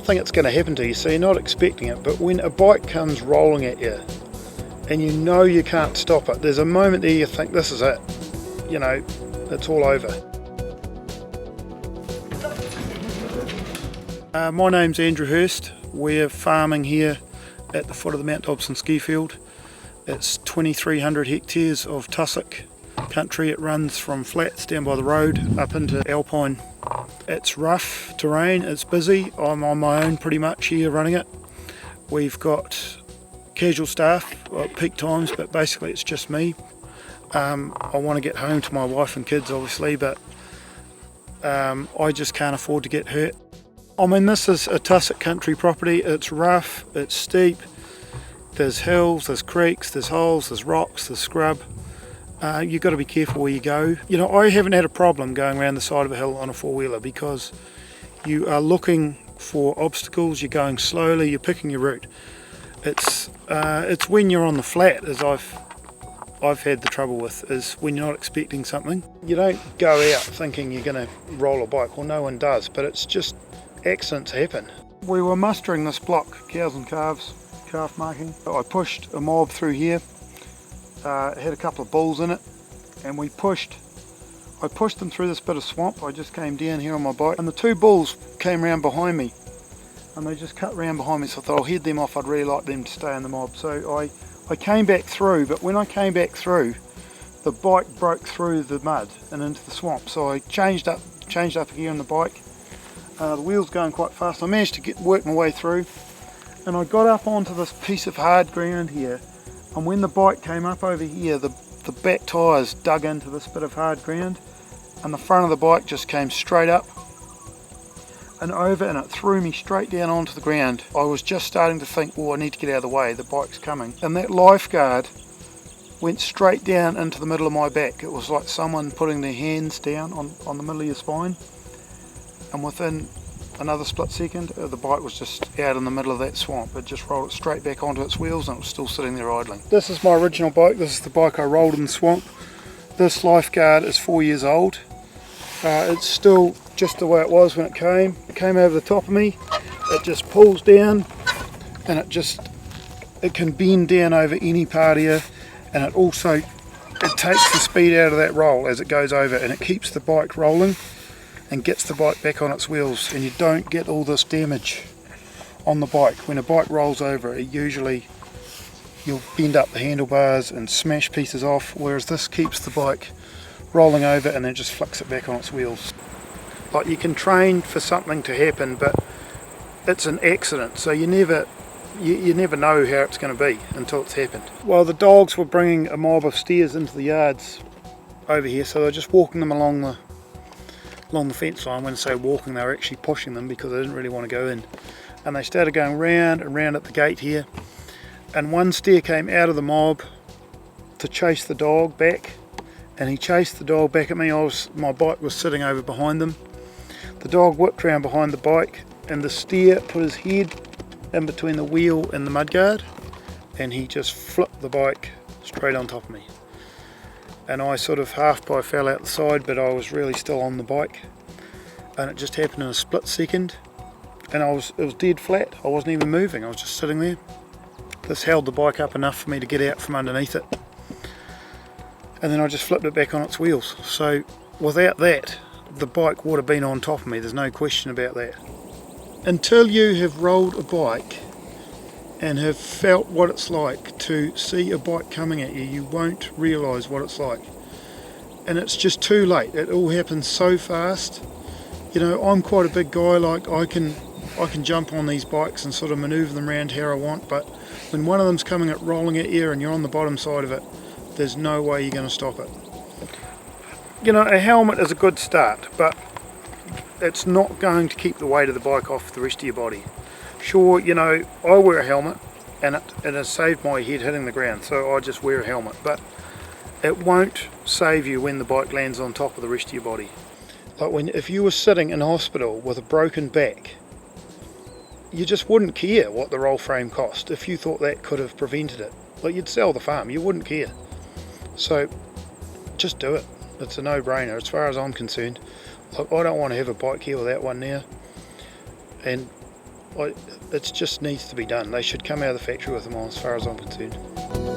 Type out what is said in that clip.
think it's going to happen to you, so you're not expecting it. But when a bike comes rolling at you and you know you can't stop it, there's a moment there you think, this is it, you know, it's all over. My name's Andrew Hurst. We're farming here at the foot of the Mount Dobson ski field. It's 2,300 hectares of tussock country. It runs from flats down by the road up into alpine. It's rough terrain, it's busy. I'm on my own pretty much here running it. We've got casual staff at peak times, but basically it's just me. I want to get home to my wife and kids obviously, but I just can't afford to get hurt. I mean, this is a tussock country property. It's rough, it's steep, there's hills, there's creeks, there's holes, there's rocks, there's scrub. You've got to be careful where you go. You know, I haven't had a problem going around the side of a hill on a four-wheeler because you are looking for obstacles, you're going slowly, you're picking your route. It's when you're on the flat, as I've had the trouble with, is when you're not expecting something. You don't go out thinking you're going to roll a bike, well, no one does, but it's just accidents happen. We were mustering this block, cows and calves, calf marking. I pushed a mob through here. It had a couple of bulls in it, and I pushed them through this bit of swamp. I just came down here on my bike, and the two bulls came round behind me, and they just cut round behind me, so I thought I'll head them off. I'd really like them to stay in the mob. So I came back through, but when I came back through, the bike broke through the mud and into the swamp. So I changed up gear on the bike. The wheel's going quite fast. I managed to work my way through, and I got up onto this piece of hard ground here. And when the bike came up over here, the back tyres dug into this bit of hard ground, and the front of the bike just came straight up and over, and it threw me straight down onto the ground. I was just starting to think, oh, I need to get out of the way, the bike's coming. And that lifeguard went straight down into the middle of my back. It was like someone putting their hands down on the middle of your spine. And within another split second, the bike was just out in the middle of that swamp. It just rolled it straight back onto its wheels, and it was still sitting there idling. This is my original bike. This is the bike I rolled in the swamp. This Lifeguard is 4 years old. It's still just the way it was when it came. It came over the top of me. It just pulls down, and it can bend down over any part here, and it takes the speed out of that roll as it goes over, and it keeps the bike rolling and gets the bike back on its wheels, and you don't get all this damage on the bike. When a bike rolls over, you'll bend up the handlebars and smash pieces off, whereas this keeps the bike rolling over and then just flicks it back on its wheels. Like, you can train for something to happen, but it's an accident, so you never know how it's going to be until it's happened. Well, the dogs were bringing a mob of steers into the yards over here, so they're just walking them along the fence line. When I say walking, they were actually pushing them because they didn't really want to go in. And they started going round and round at the gate here. And one steer came out of the mob to chase the dog back. And he chased the dog back at me. My bike was sitting over behind them. The dog whipped round behind the bike, and the steer put his head in between the wheel and the mudguard, and he just flipped the bike straight on top of me. And I sort of half fell out the side, but I was really still on the bike, and it just happened in a split second, and it was dead flat. I wasn't even moving, I was just sitting there. This held the bike up enough for me to get out from underneath it, and then I just flipped it back on its wheels. So without that, the bike would have been on top of me, there's no question about that. Until you have rolled a bike and have felt what it's like to see a bike coming at you, you won't realise what it's like. And it's just too late. It all happens so fast. You know, I'm quite a big guy, like I can jump on these bikes and sort of manoeuvre them around how I want, but when one of them's rolling at you and you're on the bottom side of it, there's no way you're going to stop it. You know, a helmet is a good start, but it's not going to keep the weight of the bike off the rest of your body. Sure, you know, I wear a helmet, and it has saved my head hitting the ground, so I just wear a helmet, but it won't save you when the bike lands on top of the rest of your body. Like if you were sitting in hospital with a broken back, you just wouldn't care what the roll frame cost if you thought that could have prevented it. Like, you'd sell the farm, you wouldn't care. So just do it. It's a no-brainer as far as I'm concerned. Like, I don't want to have a bike here without one now, and it just needs to be done. They should come out of the factory with them on, as far as I'm concerned.